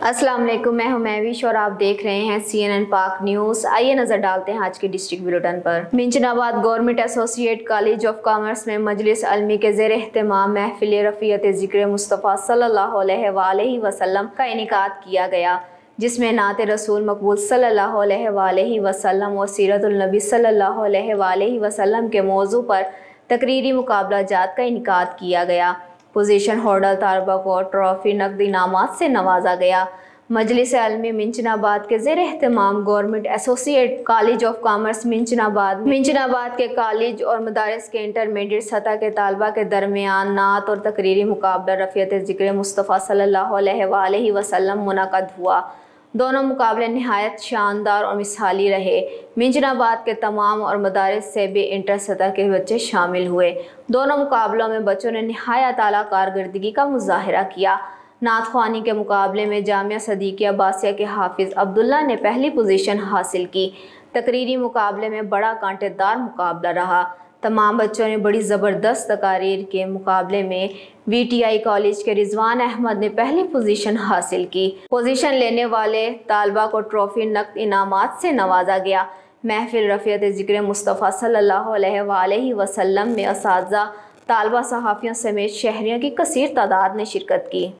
अस्सलाम वालेकुम, मैं हूं महविश और आप देख रहे हैं CNN पाक न्यूज़। आइए नज़र डालते हैं आज के डिस्ट्रिक्ट बुलेटिन पर। Minchinabad government associate college of commerce में मजलिस अलमी के ज़ेर एहतमाम महफिल रफ़ीयत ज़िक्र मुस्तफ़ा सल्लल्लाहु अलैहि वसल्लम का इनेकाद किया गया, जिसमें नात रसूल मकबूल सल्लल्लाहु अलैहि वसल्लम और सीरतुल नबी सल्लल्लाहु अलैहि वसल्लम के मौजू पर तकरीरी मुकाबला जात का इनेकाद किया गया। पोजीशन होल्डर तालबा को ट्रॉफी नकद इनामात से नवाजा गया। मजलिस अलमी मिंचनाबाद के ज़ेर एहतमाम government associate college of commerce Minchinabad के कॉलेज और मदारिस के इंटरमीडिएट सतह के तालबा के दरमियान नात और तकरीरी मुकाबला रफ़ीयत ज़िक्र मुस्तफ़ा सल्लल्लाहु अलैहि वसल्लम मुनक़द हुआ। दोनों मुकाबले नहायत शानदार और मिसाली रहे। मिंचनाबाद के तमाम और मदारिस से भी इंटर सतह के बच्चे शामिल हुए। दोनों मुकाबलों में बच्चों ने नहायत आला कारकर्दगी का मुजाहिरा किया। नात ख्वानी के मुकाबले में जामिया सदीकिया बासिया के हाफिज़ अब्दुल्ला ने पहली पोजीशन हासिल की। तकरीरी मुकाबले में बड़ा कांटेदार मुकाबला रहा। तमाम बच्चों ने बड़ी ज़बरदस्त तकारीर के मुकाबले में VTI कॉलेज के रिजवान अहमद ने पहली पोजीशन हासिल की। पोजीशन लेने वाले तालबा को ट्रॉफी नकद इनामात से नवाजा गया। महफिल रफ़ीयत ज़िक्र मुस्तफ़ा सल्लल्लाहु अलैहि वसल्लम में असातिज़ा, तालबा, सहाफ़ियों समेत शहरियों की कसीर तादाद ने शिरकत की।